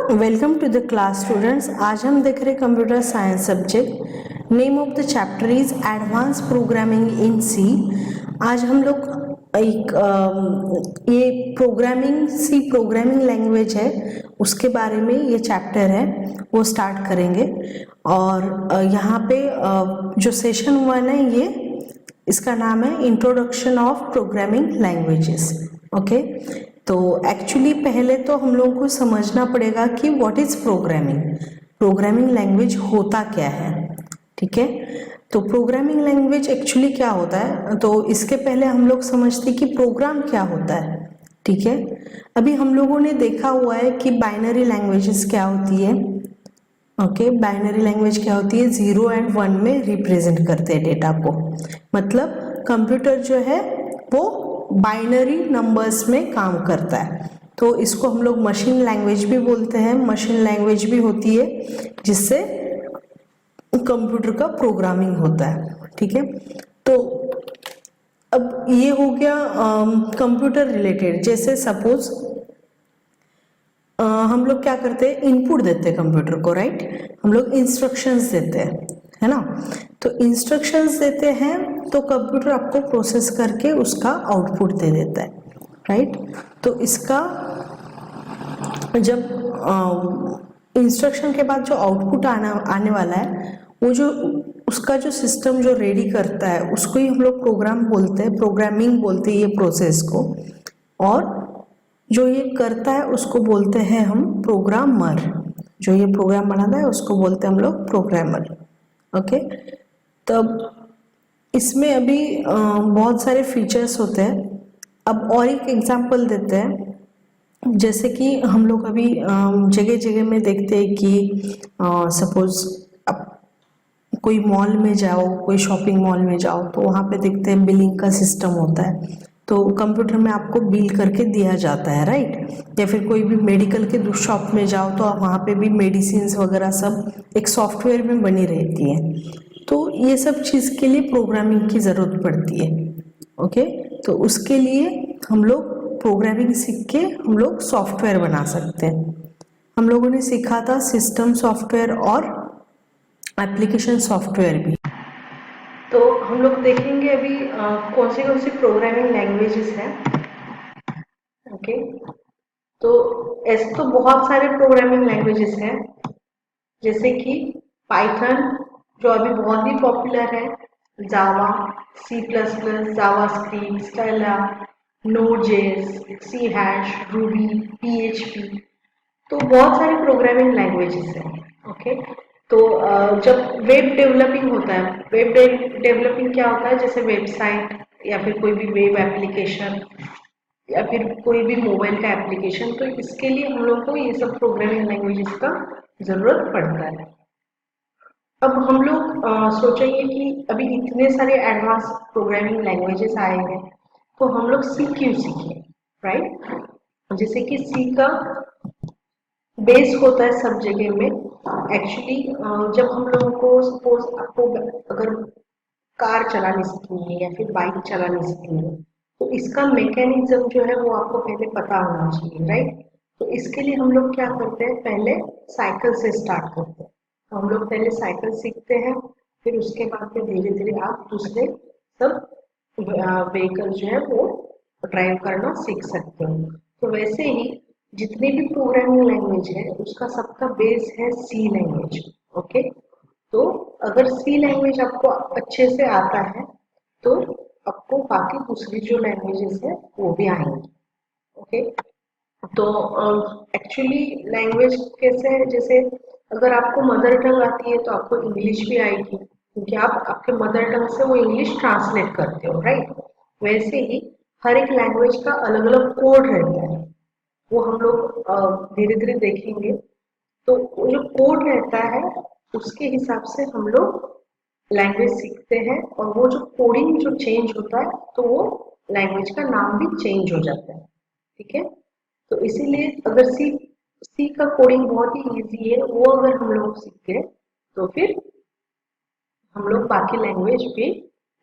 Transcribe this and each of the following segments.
Welcome to the class students. आज हम देख रहे computer science subject. Name of the chapter is advance programming in C. आज हम लोग एक ये प्रोग्रामिंग लैंग्वेज है, उसके बारे में ये चैप्टर है वो स्टार्ट करेंगे। और यहाँ पे जो सेशन 1 है ये इसका नाम है introduction of programming languages. Okay, तो एक्चुअली पहले तो हम लोगों को समझना पड़ेगा कि व्हाट इज प्रोग्रामिंग लैंग्वेज होता क्या है। ठीक है, तो प्रोग्रामिंग लैंग्वेज एक्चुअली क्या होता है, तो इसके पहले हम लोग समझते कि प्रोग्राम क्या होता है। ठीक है, अभी हम लोगों ने देखा हुआ है कि बाइनरी लैंग्वेजेस क्या होती है। ओके, बाइनरी लैंग्वेज क्या होती है, 0 और 1 में रिप्रेजेंट करते हैं डेटा को। मतलब कंप्यूटर जो है वो बाइनरी नंबर्स में काम करता है, तो इसको हम लोग मशीन लैंग्वेज भी बोलते हैं। मशीन लैंग्वेज भी होती है जिससे कंप्यूटर का प्रोग्रामिंग होता है। ठीक है, तो अब ये हो गया कंप्यूटर रिलेटेड। जैसे सपोज हम लोग क्या करते हैं, इनपुट देते हैं कंप्यूटर को, राइट। हम लोग इंस्ट्रक्शंस देते हैं, है ना। तो इंस्ट्रक्शंस देते हैं तो कंप्यूटर आपको प्रोसेस करके उसका आउटपुट दे देता है, राइट। तो इसका जब इंस्ट्रक्शन के बाद जो आउटपुट आने वाला है, वो जो उसका जो सिस्टम जो रेडी करता है उसको ही हम लोग प्रोग्राम बोलते हैं, प्रोग्रामिंग बोलते हैं ये प्रोसेस को। और जो ये करता है उसको बोलते हैं हम प्रोग्रामर। जो ये प्रोग्राम बनाता है उसको बोलते हैं हम लोग प्रोग्रामर। ओके, तब इसमें अभी बहुत सारे फीचर्स होते हैं। अब और एक एग्जांपल देते हैं, जैसे कि हम लोग अभी जगह जगह में देखते हैं कि सपोज अब कोई मॉल में जाओ, कोई शॉपिंग मॉल में जाओ, तो वहाँ पे देखते हैं बिलिंग का सिस्टम होता है। तो कंप्यूटर में आपको बिल करके दिया जाता है, राइट। या फिर कोई भी मेडिकल के शॉप में जाओ तो वहाँ पे भी मेडिसिन वगैरह सब एक सॉफ्टवेयर में बनी रहती है। तो ये सब चीज़ के लिए प्रोग्रामिंग की ज़रूरत पड़ती है। ओके, तो उसके लिए हम लोग प्रोग्रामिंग सीख के हम लोग सॉफ्टवेयर बना सकते हैं। हम लोगों ने सीखा था सिस्टम सॉफ्टवेयर और एप्लीकेशन सॉफ्टवेयर भी। तो हम लोग देखेंगे अभी कौन सी प्रोग्रामिंग लैंग्वेजेस हैं। ओके, तो ऐसे तो बहुत सारे प्रोग्रामिंग लैंग्वेजेस हैं, जैसे कि पाइथन जो अभी बहुत ही पॉपुलर है, Java, C plus plus, JavaScript, स्टेला, Node JS, C hash, Ruby, PHP. तो बहुत सारे प्रोग्रामिंग लैंग्वेजेस हैं। ओके, तो जब वेब डेवलपिंग होता है, वेब डेवलपिंग क्या होता है, जैसे वेबसाइट या फिर कोई भी वेब एप्लीकेशन या फिर कोई भी मोबाइल का एप्लीकेशन, तो इसके लिए हम लोग को ये सब प्रोग्रामिंग लैंग्वेजेस का जरूरत पड़ता है। अब हम लोग सोचेंगे कि अभी इतने सारे एडवांस प्रोग्रामिंग लैंग्वेजेस आए हैं, तो हम लोग सी क्यों सीखें, राइट। जैसे कि सी का बेस होता है सब जगह में। एक्चुअली जब हम लोगों को सपोज आपको अगर कार चलानी सीखनी है या फिर बाइक चलानी सीखनी है, तो इसका मैकेनिज्म जो है वो आपको पहले पता होना चाहिए, राइट। तो इसके लिए हम लोग क्या करते हैं, पहले साइकिल से स्टार्ट करते हैं। तो हम लोग पहले साइकिल सीखते हैं, फिर उसके बाद फिर धीरे धीरे आप दूसरे सब व्हीकल जो है वो ड्राइव करना सीख सकते हो। तो वैसे ही जितने भी प्रोग्रामिंग लैंग्वेज है उसका सबका बेस है सी लैंग्वेज। ओके, तो अगर सी लैंग्वेज आपको अच्छे से आता है तो आपको बाकी दूसरी जो लैंग्वेजेस है वो भी आएंगी। ओके, तो एक्चुअली लैंग्वेज कैसे है, जैसे अगर आपको मदर टंग आती है तो आपको इंग्लिश भी आएगी, क्योंकि आप आपके मदर टंग से वो इंग्लिश ट्रांसलेट करते हो, राइट। वैसे ही हर एक लैंग्वेज का अलग अलग कोड रहता है, वो हम लोग धीरे धीरे देखेंगे। तो वो जो कोड रहता है उसके हिसाब से हम लोग लैंग्वेज सीखते हैं, और वो जो कोडिंग जो चेंज होता है तो वो लैंग्वेज का नाम भी चेंज हो जाता है। ठीक है, तो इसीलिए अगर सी का कोडिंग बहुत ही इजी है, वो अगर हम लोग सीख गए तो फिर हम लोग बाकी लैंग्वेज भी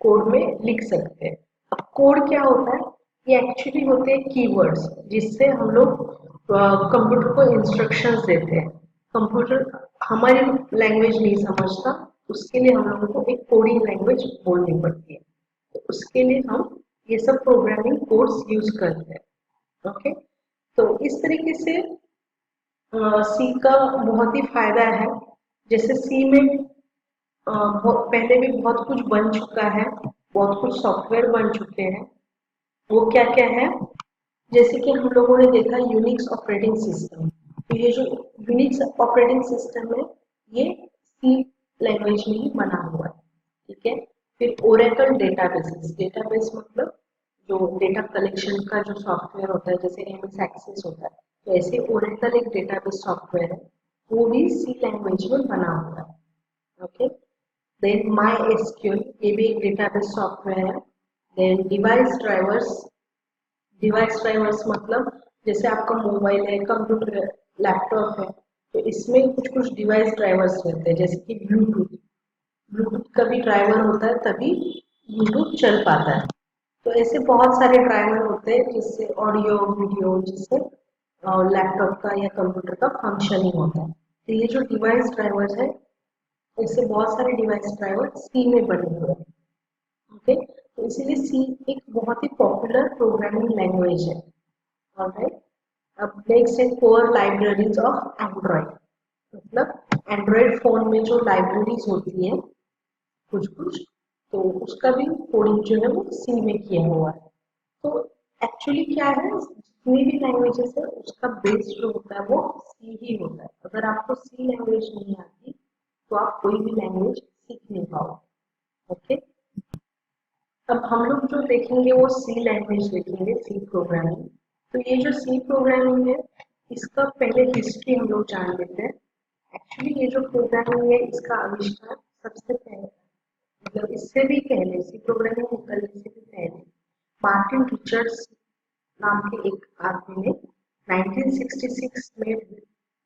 कोड में लिख सकते हैं। अब कोड क्या होता है, ये एक्चुअली होते हैं कीवर्ड्स, जिससे हम लोग कंप्यूटर को इंस्ट्रक्शंस देते हैं। कंप्यूटर हमारी लैंग्वेज नहीं समझता, उसके लिए हम लोगों को एक कोडिंग लैंग्वेज बोलनी पड़ती है। तो उसके लिए हम ये सब प्रोग्रामिंग कोड्स यूज करते हैं। ओके, तो इस तरीके से सी का बहुत ही फायदा है। जैसे सी में पहले भी बहुत कुछ बन चुका है, बहुत कुछ सॉफ्टवेयर बन चुके हैं। वो क्या क्या है, जैसे कि हम लोगों ने देखा यूनिक्स ऑपरेटिंग सिस्टम। तो ये जो यूनिक्स ऑपरेटिंग सिस्टम है, ये सी लैंग्वेज में ही बना हुआ है। ठीक है, फिर ओरेकल डेटाबेस। डेटाबेस मतलब जो डेटा कलेक्शन का जो सॉफ्टवेयर होता है, जैसे एमएस एक्सेस होता है, तो ऐसे ओरेकल एक डेटाबेस सॉफ्टवेयर है, वो भी सी लैंग्वेज में बना हुआ है। ओके, देन माई एसक्यूएल, ये भी एक डेटाबेस सॉफ्टवेयर है। देन डिवाइस ड्राइवर्स मतलब जैसे आपका मोबाइल है, कंप्यूटर है, लैपटॉप है, तो इसमें कुछ कुछ डिवाइस ड्राइवर्स रहते हैं, जैसे कि ब्लूटूथ। ब्लूटूथ का भी ड्राइवर होता है, तभी ब्लूटूथ चल पाता है। तो ऐसे बहुत सारे ड्राइवर होते हैं जिससे ऑडियो वीडियो, जिससे लैपटॉप का या कंप्यूटर का फंक्शनिंग होता है। तो ये जो डिवाइस ड्राइवर्स है, ऐसे बहुत सारे डिवाइस ड्राइवर सी में बने हुए हैं। ओके, तो इसीलिए सी एक बहुत ही पॉपुलर प्रोग्रामिंग लैंग्वेज है। ऑलराइट, अब नेक्स्ट है कोर लाइब्रेरीज ऑफ एंड्रॉइड। मतलब एंड्रॉइड फोन में जो लाइब्रेरीज होती है कुछ कुछ, तो उसका भी कोडिंग जो है वो सी में किया हुआ है। तो एक्चुअली क्या है, जितनी भी लैंग्वेजेस है उसका बेस जो होता है वो सी ही होता है। अगर आपको सी लैंग्वेज नहीं आती तो आप कोई भी लैंग्वेज सीख नहीं पाओगे। ओके, अब हम लोग जो देखेंगे वो सी लैंग्वेज देखेंगे, सी प्रोग्रामिंग। तो ये जो सी प्रोग्रामिंग है, इसका पहले हिस्ट्री हम लोग जान लेते हैं। एक्चुअली ये जो प्रोग्रामिंग है, इसका आविष्कार सबसे पहले, मतलब इससे भी पहले, सी प्रोग्रामिंग निकलने से भी पहले मार्टिन रिचर्ड्स नाम के एक आदमी ने 1966 में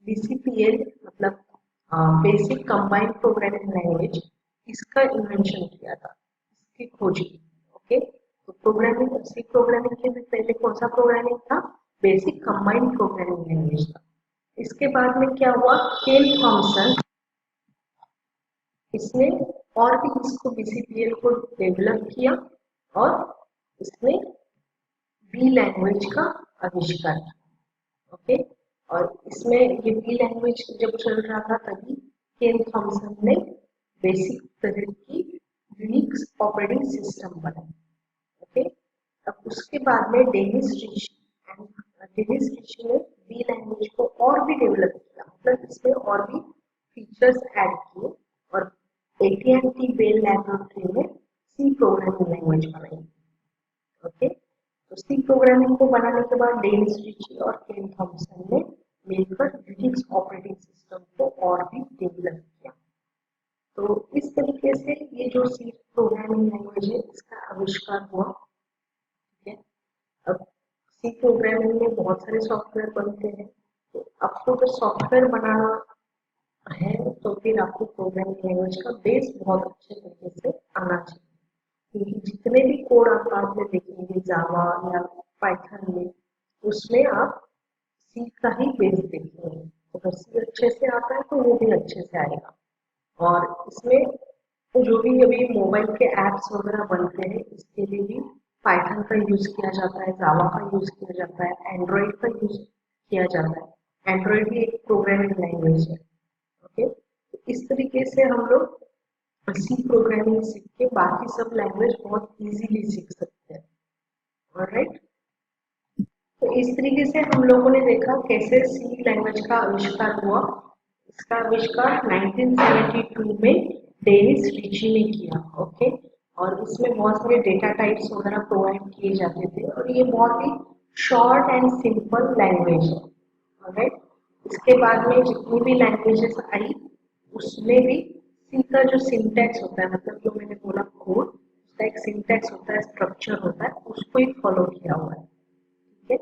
बीसीपीएल मतलब बेसिक कंबाइंड प्रोग्रामिंग लैंग्वेज, इसका इन्वेंशन किया था, इसकी खोज की। ओके, तो प्रोग्रामिंग, सी प्रोग्रामिंग के भी पहले कौन सा प्रोग्रामिंग था, बेसिक कंबाइंड प्रोग्रामिंग लैंग्वेज था। इसके बाद में क्या हुआ, केल थॉमसन, इसने और भी इसको बीसीपीएल को डेवलप किया और इसने बी लैंग्वेज का आविष्कार किया। ओके, और इसमें ये बी लैंग्वेज जब चल रहा था तभी केन थॉमसन ने बेसिक तरह की यूनिक्स ऑपरेटिंग सिस्टम बनाई। ओके, अब उसके बाद में डेनिस रिची ने बी लैंग्वेज को और भी डेवलप किया, मतलब इसमें और भी फीचर्स ऐड किए और एटी&टी बेल लैबोरेटरी में सी प्रोग्रामिंग लैंग्वेज बनाई। ओके, तो सी प्रोग्रामिंग को बनाने के बाद डेनिस रिची और केन थॉमसन ने मिलकर यूनिक्स ऑपरेटिंग सिस्टम को और भी डेवलप किया। तो इस तरीके से ये जो सी प्रोग्रामिंग लैंग्वेज है, इसका आविष्कार हुआ। ठीक है, अब सी प्रोग्रामिंग में बहुत सारे सॉफ्टवेयर बनते हैं, तो आपको अगर सॉफ्टवेयर बनाना है तो फिर आपको प्रोग्रामिंग लैंग्वेज का बेस बहुत अच्छे तरीके से आना चाहिए। क्योंकि जितने भी कोड आप बाद में देखेंगे जावा या पाइथन में, उसमें आप सी का ही बेस देखेंगे। तो अगर सी अच्छे से आता है तो वो भी अच्छे से आएगा। और इसमें जो भी अभी मोबाइल के एप्स वगैरह बनते हैं, इसके लिए भी पाइथन का यूज किया जाता है, जावा का यूज किया जाता है, एंड्रॉइड का यूज किया जाता है। एंड्रॉइड भी एक प्रोग्रामिंग लैंग्वेज है। ओके, तो इस तरीके से हम लोग सी प्रोग्रामिंग सीख के बाकी सब लैंग्वेज बहुत इजीली सीख सकते हैं। ऑलराइट, तो इस तरीके से हम लोगों ने देखा कैसे सी लैंग्वेज का आविष्कार हुआ। इसका आविष्कार 1972 में डेनिस रिची ने किया। ओके, और इसमें बहुत सारे डेटा टाइप्स वगैरह प्रोवाइड किए जाते थे और ये बहुत ही शॉर्ट एंड सिंपल लैंग्वेज है। ऑलराइट, इसके बाद में जितनी भी लैंग्वेजेस आई, उसमें भी सी का जो सिंटैक्स होता है, मतलब जो मैंने बोला कोड, उसका एक सिंटैक्स होता है, स्ट्रक्चर होता है, उसको ही फॉलो किया हुआ है। ठीक है,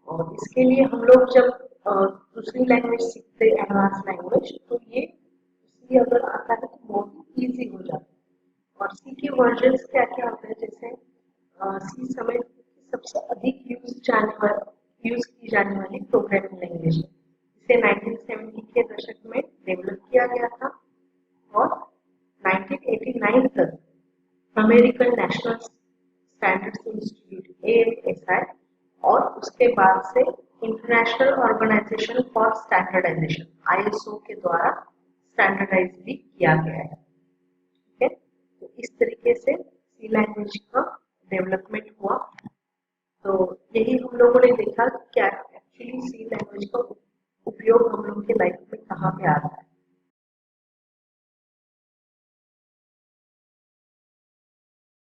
और इसके लिए हम लोग जब दूसरी लैंग्वेज सीखते हैं, एडवांस लैंग्वेज, तो ये सी अगर आता है तो बहुत इजी हो जाता है। और सी के वर्जन्स क्या क्या होते हैं, जैसे सी समय सबसे अधिक यूज जाने वाला यूज की जाने वाली प्रोग्रामिंग लैंग्वेज है। इसे 1970 के दशक में डेवलप किया गया था और 1989 तक American National Standards Institute ANSI और उसके बाद से International Organization for Standardization ISO के द्वारा स्टैंडर्डाइज भी किया गया है। ठीक है, तो इस तरीके से सी लैंग्वेज का डेवलपमेंट हुआ। तो यही हम लोगों ने देखा कि क्या एक्चुअली सी लैंग्वेज का उपयोग हम लोग के लाइफ में कहाँ पे आ रहा है।